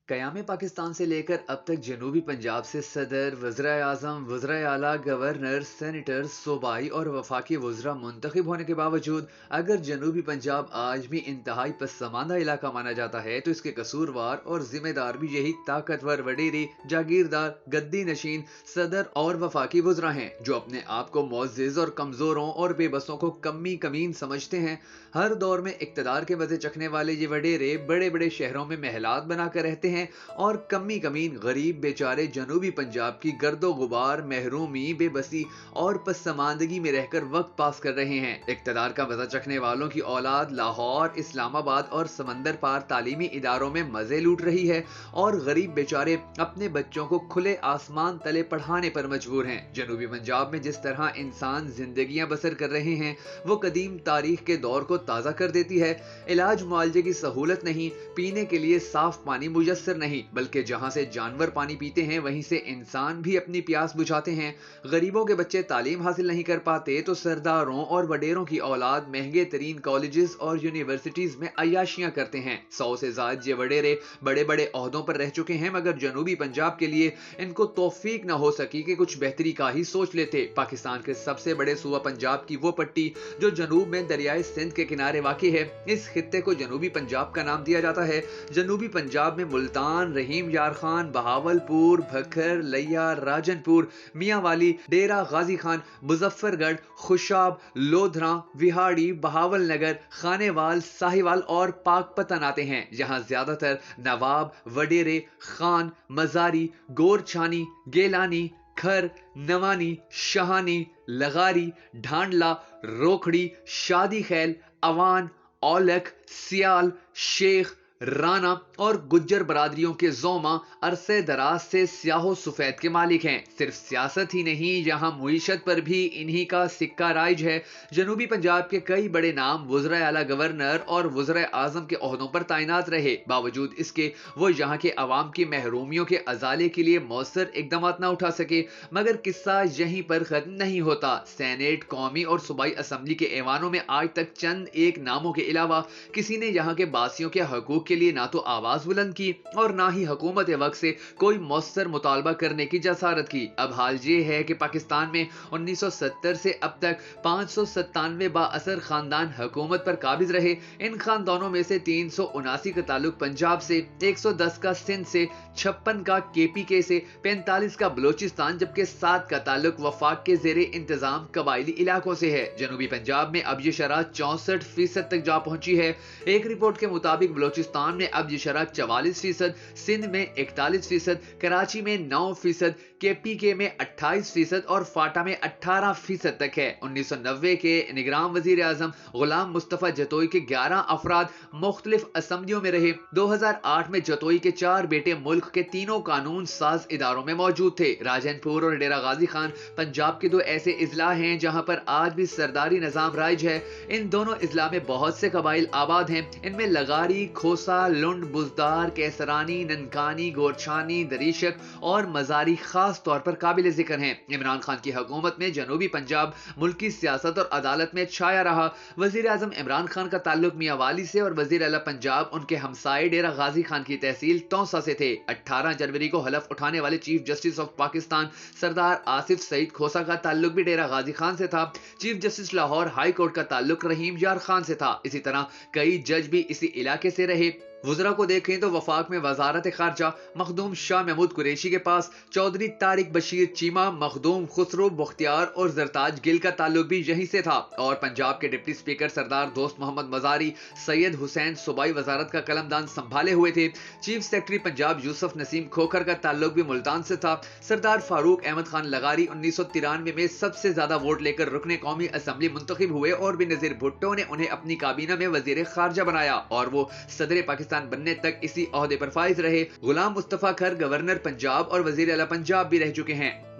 قیام پاکستان سے لے کر اب تک جنوبی پنجاب سے صدر، وزرائے اعظم، وزرائے اعلیٰ، گورنر، سینیٹر، صوبائی اور وفاقی وزراء منتخب ہونے کے باوجود اگر جنوبی پنجاب آج بھی انتہائی پسماندہ علاقہ مانا جاتا ہے تو اس کے قصوروار اور ذمہ دار بھی یہی طاقتور وڈیرے، جاگیردار، گدی نشین صدر اور وفاقی وزراء ہیں جو اپنے آپ کو معزز اور کمزوروں اور بے بسوں کو کمی کمین سمجھتے ہیں۔ ہر دور میں اقتدار کے مزے چکھنے والے یہ وڈیرے بڑے بڑے شہروں میں محلات بنا کر رہتے ہیں اور کمی کمین غریب بیچارے جنوبی پنجاب کی گرد و غبار، محرومی، بے بسی اور پسماندگی میں رہ کر وقت پاس کر رہے ہیں۔ اقتدار کا مزہ چکھنے والوں کی اولاد لاہور، اسلام آباد اور سمندر پار تعلیمی اداروں میں مزے لوٹ رہی ہے اور غریب بیچارے اپنے بچوں کو کھلے آسمان تلے پڑھانے پر مجبور ہیں۔ جنوبی پنجاب میں جس طرح انسان زندگیاں بسر کر رہے ہیں وہ قدیم تاریخ کے دور کو تازہ کر دیتی ہے۔ علاج معالجے کی سہولت نہیں، پینے کے لیے صاف پانی میسر نہیں، بلکہ جہاں سے جانور پانی پیتے ہیں وہیں سے انسان بھی اپنی پیاس بجھاتے ہیں۔ غریبوں کے بچے تعلیم حاصل نہیں کر پاتے تو سرداروں اور وڈیروں کی اولاد مہنگے ترین کالجز اور یونیورسٹیز میں عیاشیاں کرتے ہیں۔ 100 سے زائد یہ وڈیرے بڑے بڑے عہدوں پر رہ چکے ہیں مگر جنوبی پنجاب کے لیے ان کو توفیق نہ ہو سکی کہ کچھ بہتری کا ہی سوچ لیتے۔ پاکستان کے سب سے بڑے صوبہ پنجاب کی وہ پٹی جو جنوب میں دریائے سندھ کے کنارے واقع ہے، اس خطے کو جنوبی پنجاب کا نام دیا جاتا ہے۔ جنوبی پنجاب میں ملتان، رحیم یار خان، بہاولپور، بھکر، لیا، راجن پور، میاں والی، ڈیرہ غازی خان، مظفر گڑھ، خوشاب، لودھراں، وہاڑی، بہاول نگر، خانے وال، ساہیوال اور پاک پتن آتے ہیں۔ یہاں زیادہ تر نواب، وڈیرے، خان، مزاری، گورچھانی، گیلانی، کھر، نوانی، شاہانی، لغاری، ڈھانڈلا، روکھڑی، شادی خیل، اوان، اولکھ، سیال، شیخ، رانا اور گجر برادریوں کے زوما عرصے دراز سے سیاہ و سفید کے مالک ہیں۔ صرف سیاست ہی نہیں، یہاں معیشت پر بھی انہی کا سکہ رائج ہے۔ جنوبی پنجاب کے کئی بڑے نام وزرائے اعلیٰ، گورنر اور وزرائے اعظم کے عہدوں پر تعینات رہے، باوجود اس کے وہ یہاں کے عوام کی محرومیوں کے ازالے کے لیے مؤثر اقدامات نہ اٹھا سکے۔ مگر قصہ یہیں پر ختم نہیں ہوتا۔ سینیٹ، قومی اور صوبائی اسمبلی کے ایوانوں میں آج تک چند ایک ناموں کے علاوہ کسی نے یہاں کے باسیوں کے حقوق کے لیے نہ تو آواز بلند کی اور نہ ہی حکومت وقت سے کوئی مؤثر مطالبہ کرنے کی جسارت کی۔ اب حال یہ ہے کہ پاکستان میں 1970 سے اب تک 597 با اثر خاندان حکومت پر قابض رہے۔ ان خاندانوں میں سے 379 کا تعلق پنجاب سے، 110 کا سندھ سے، 56 کا KPK سے، 45 کا بلوچستان جبکہ 7 کا تعلق وفاق کے زیر انتظام قبائلی علاقوں سے ہے۔ جنوبی پنجاب میں اب یہ شرح 64% تک جا پہنچی ہے۔ ایک رپورٹ کے مطابق بلوچستان میں اب یہ شرح 44%، سندھ میں 41%، کراچی میں 9%، KPK میں 28% اور فاٹا میں 18% تک ہے۔ 1990 کے نگراں وزیر اعظم غلام مصطفیٰ جتوئی کے 11 افراد مختلف اسمبلیوں میں رہے۔ 2008 میں جتوئی کے 4 بیٹے ملک کے تینوں قانون ساز اداروں میں موجود تھے۔ راجن پور اور ڈیرہ غازی خان پنجاب کے 2 ایسے اضلاع ہیں جہاں پر آج بھی سرداری نظام رائج ہے۔ ان دونوں اضلاع میں بہت سے قبائل آباد ہیں۔ ان میں لغاری، کھوسا، لنڈ، بزدار، کیسرانی، ننکانی، گورچھانی، دریشک اور مزاری خاص طور پر قابل ذکر ہیں۔ عمران خان کی حکومت میں جنوبی پنجاب ملکی سیاست اور عدالت میں چھایا رہا۔ وزیر اعظم عمران خان کا تعلق میاں والی سے اور وزیر اعلیٰ پنجاب ان کے ہمسائے ڈیرہ غازی خان کی تحصیل تونسا سے تھے۔ 18 جنوری کو حلف اٹھانے والے چیف جسٹس آف پاکستان سردار آصف سعید کھوسا کا تعلق بھی ڈیرہ غازی خان سے تھا۔ Chief justice Lahore high court کا تعلق رحیم یار خان سے تھا۔ اسی طرح کئی جج بھی اسی علاقے سے رہے۔ وزراء کو دیکھیں تو وفاق میں وزارت خارجہ مخدوم شاہ محمود قریشی کے پاس چودھری طارق بشیر چیمہ، مخدوم خسرو بختیار اور زرتاج گل کا تعلق بھی یہیں سے تھا، اور پنجاب کے ڈپٹی اسپیکر سردار دوست محمد مزاری سید حسین صوبائی وزارت کا قلمدان سنبھالے ہوئے تھے۔ چیف سیکرٹری پنجاب یوسف نسیم کھوکھر کا تعلق بھی ملتان سے تھا۔ سردار فاروق احمد خان لغاری 1993 میں سب سے زیادہ ووٹ لے کر رکن قومی اسمبلی منتخب ہوئے اور بے نظیر بھٹو نے انہیں اپنی کابینہ میں وزیر خارجہ بنایا اور وہ صدر پاکستان بننے تک اسی عہدے پر فائز رہے۔ غلام مصطفیٰ کھر گورنر پنجاب اور وزیر اعلیٰ پنجاب بھی رہ چکے ہیں۔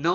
9